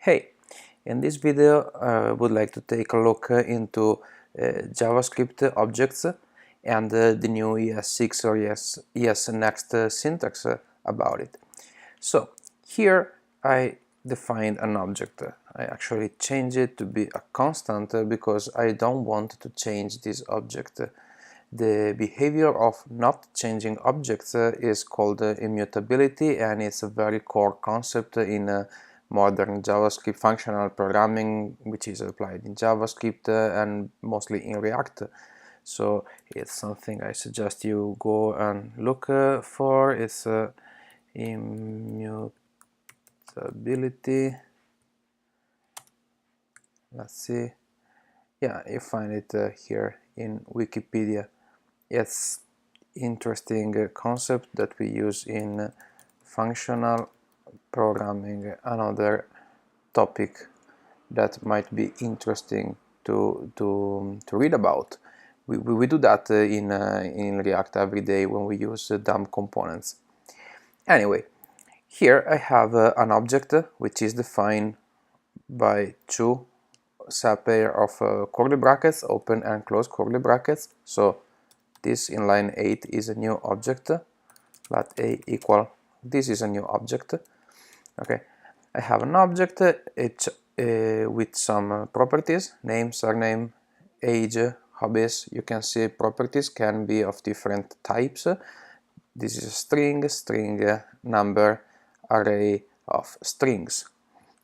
Hey, in this video I would like to take a look into JavaScript objects and the new es6 or es next syntax about it. So here I defined an object. I actually change it to be a constant because I don't want to change this object. The behavior of not changing objects is called immutability, and it's a very core concept in modern JavaScript functional programming, which is applied in JavaScript and mostly in React. So it's something I suggest you go and look for. It's immutability. Let's see. Yeah, you find it here in Wikipedia. It's interesting concept that we use in functional programming. Another topic that might be interesting to read about. We do that in React every day when we use DOM components. Anyway, here I have an object which is defined by two pair of curly brackets, open and close curly brackets. So this in line 8 is a new object, let a equal, this is a new object. Okay, I have an object with some properties, name, surname, age, hobbies. You can see properties can be of different types. This is a string, number, array of strings.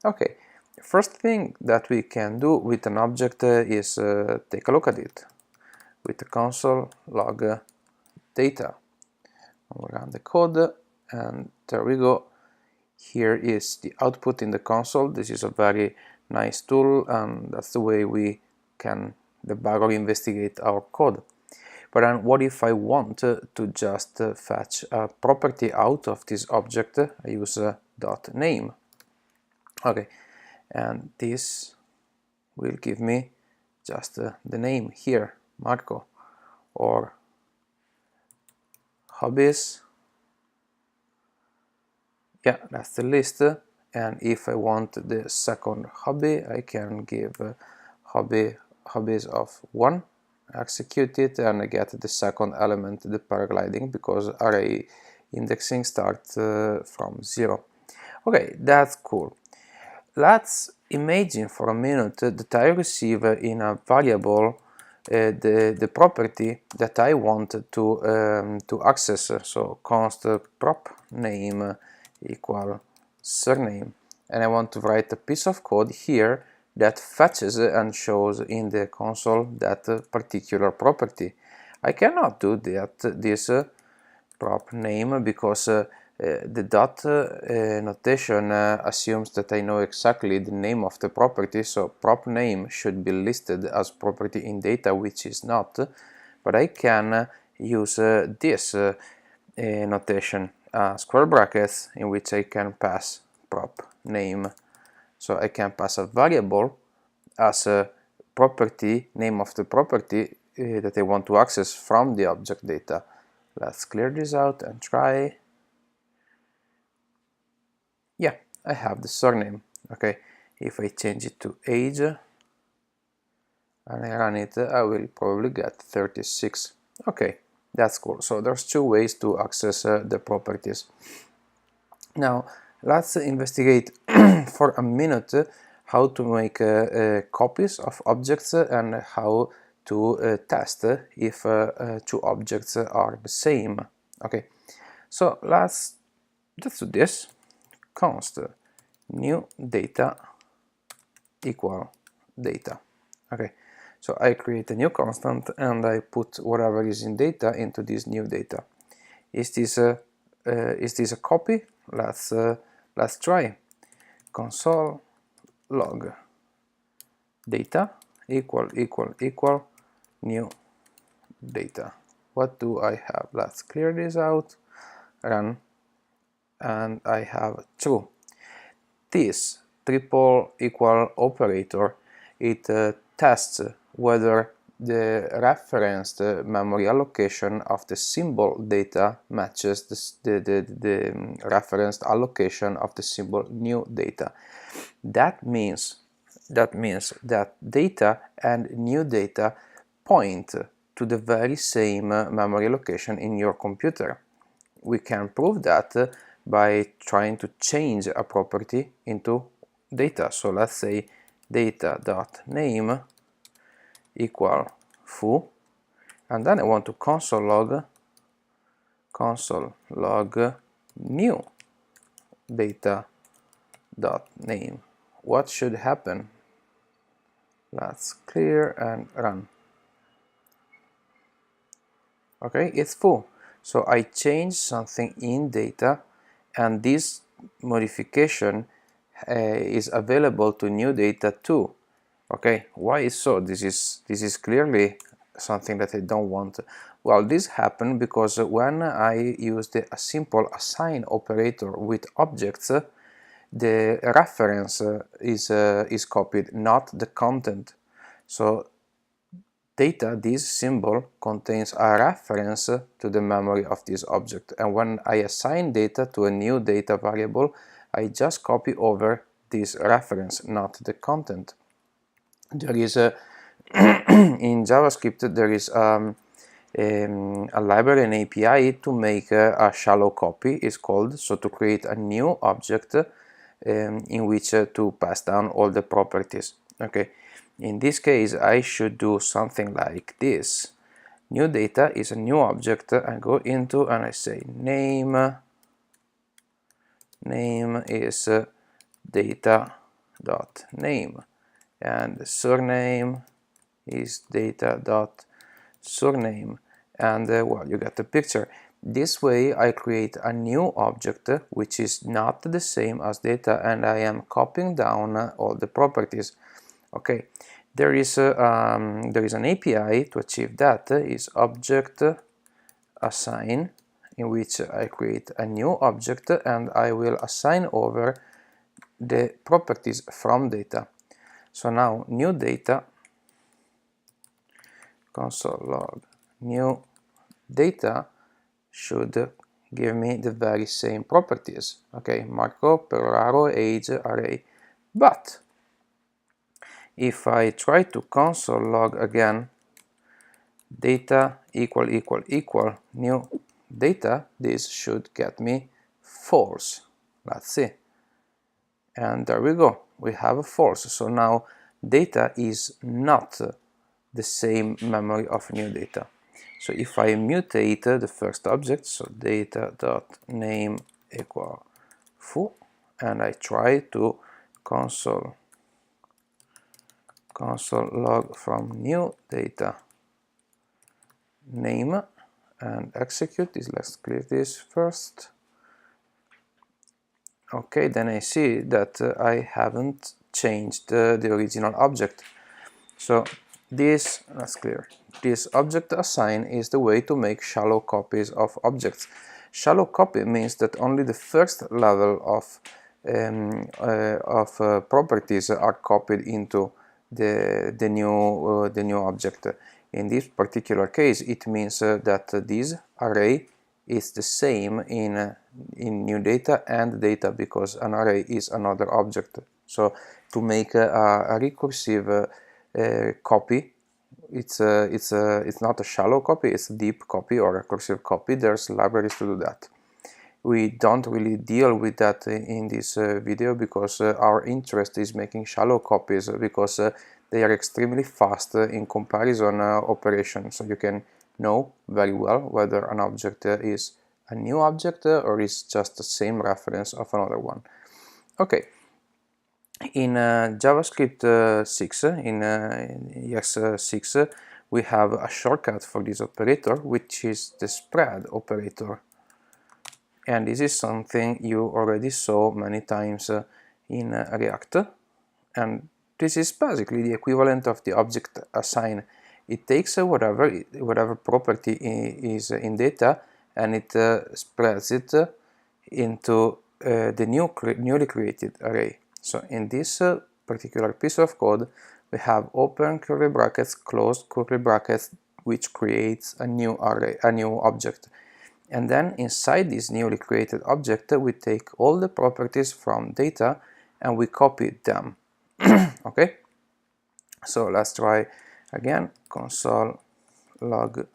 Okay, first thing that we can do with an object is take a look at it with the console log data. We'll run the code and there we go. Here is the output in the console. This is a very nice tool and that's the way we can debug or investigate our code. But then what if I want to just fetch a property out of this object? I use .name. Okay, and this will give me just the name here, Marco, or hobbies. Yeah, that's the list. And if I want the second hobby, I can give hobbies of 1, execute it, and I get the second element, the paragliding, because array indexing starts from 0. Okay, that's cool. Let's imagine for a minute that I receive in a variable the property that I want to access. So const prop name equal surname, and I want to write a piece of code here that fetches and shows in the console that particular property. I cannot do this prop name because the dot notation assumes that I know exactly the name of the property, so prop name should be listed as property in data, which is not, but I can use this notation, square brackets, in which I can pass prop name. So I can pass a variable as a property, name of the property that I want to access from the object data. Let's clear this out and try. Yeah, I have the surname. Okay, if I change it to age and I run it, I will probably get 36. Okay, that's cool. So there's two ways to access the properties. Now let's investigate for a minute how to make copies of objects and how to test if two objects are the same. Okay, so let's do this. Const new data equal data. Okay, so I create a new constant and I put whatever is in data into this new data. Is this a copy? Let's try. Console log data equal new data. What do I have? Let's clear this out, run, and I have true. This triple equal operator, it tests whether the referenced memory allocation of the symbol data matches the referenced allocation of the symbol new data. That means that data and new data point to the very same memory allocation in your computer. We can prove that by trying to change a property into data. So let's say data.name equal foo, and then I want to console log new data.name. What should happen? Let's clear and run. Okay, it's full. So I changed something in data, and this modification is available to new data too. Okay, why is so? This is clearly something that I don't want. Well, this happened because when I used a simple assign operator with objects, the reference is copied, not the content. So data, this symbol, contains a reference to the memory of this object, and when I assign data to a new data variable, I just copy over this reference, not the content. There is a in JavaScript there is a library, an API to make a shallow copy is called, so to create a new object in which to pass down all the properties. Okay, in this case I should do something like this. New data is a new object. I go into and I say name is data.name, and surname is data.surname, and well, you get the picture. This way I create a new object which is not the same as data, and I am copying down all the properties. Okay, there is an API to achieve that. Is object assign, in which I create a new object and I will assign over the properties from data. So now new data, console log new data should give me the very same properties. Okay, Marco, Peroraro, age, array. But if I try to console log again data equal new data, this should get me false. Let's see. And there we go, we have a false. So now data is not the same memory of new data. So if I mutate the first object, so data.name equal foo, and I try to console log from new data name and execute this. Let's clear this first. Okay, then I see that I haven't changed the original object. So this, let's clear. This object assign is the way to make shallow copies of objects. Shallow copy means that only the first level of properties are copied into the new object. In this particular case, it means that this array is the same in new data and data, because an array is another object. So to make a recursive copy, it's not a shallow copy, it's a deep copy or recursive copy. There's libraries to do that. We don't really deal with that in this video, because our interest is making shallow copies, because they are extremely fast in comparison operation, so you can know very well whether an object is a new object or is just the same reference of another one. Okay, in JavaScript 6, in es6, we have a shortcut for this operator, which is the spread operator. And this is something you already saw many times in React, and this is basically the equivalent of the object assign. It takes whatever property is in data, and it spreads it into the newly created array. So in this particular piece of code, we have open curly brackets, closed curly brackets, which creates a new array, a new object. And then inside this newly created object, we take all the properties from data and we copy them. Okay, so let's try again. Console log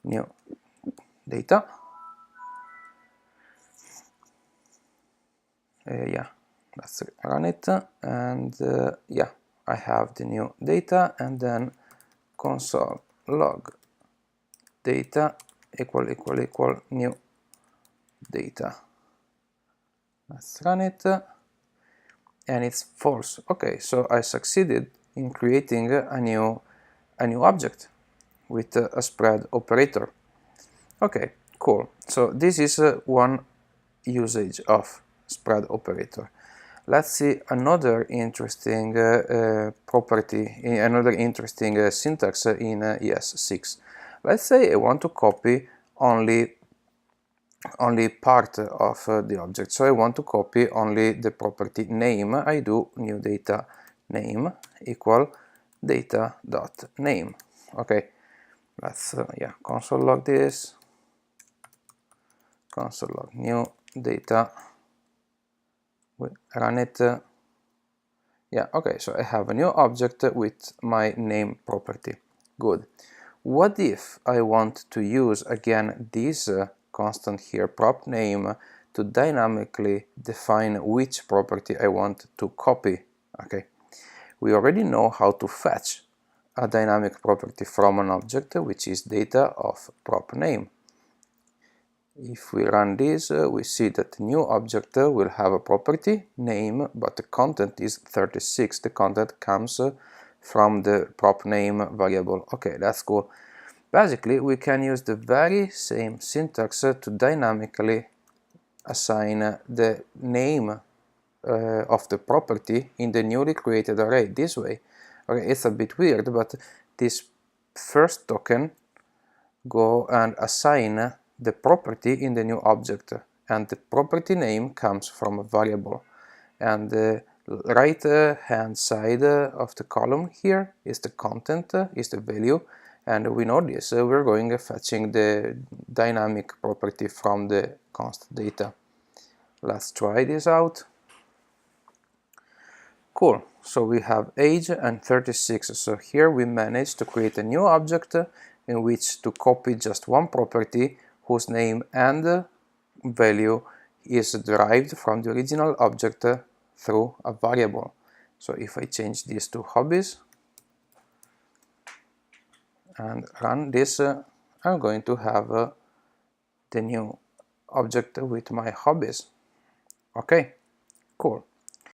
new data. Yeah, let's run it, and yeah, I have the new data, and then console log data equal new data. Let's run it, and it's false. Okay, so I succeeded in creating a new object with a spread operator. Okay, cool. So this is one usage of spread operator. Let's see another interesting property, another interesting syntax in es6. Let's say I want to copy only part of the object. So I want to copy only the property name. I do new data name equal data dot name. Okay, let's yeah, console log this, console log new data, we run it. Yeah, okay, so I have a new object with my name property. Good. What if I want to use again this constant here, prop name, to dynamically define which property I want to copy? Okay, we already know how to fetch a dynamic property from an object, which is data of prop name. If we run this, we see that the new object will have a property name, but the content is 36. The content comes from the prop name variable. Okay, that's cool. Basically, we can use the very same syntax to dynamically assign the name of the property in the newly created array this way. Okay, it's a bit weird, but this first token go and assign the property in the new object, and the property name comes from a variable, and the right hand side of the column here is the content, is the value, and we know this. We're going fetching the dynamic property from the const data. Let's try this out. Cool, so we have age and 36, so here we managed to create a new object in which to copy just one property whose name and value is derived from the original object through a variable. So if I change this to hobbies and run this, I'm going to have the new object with my hobbies. Okay, cool.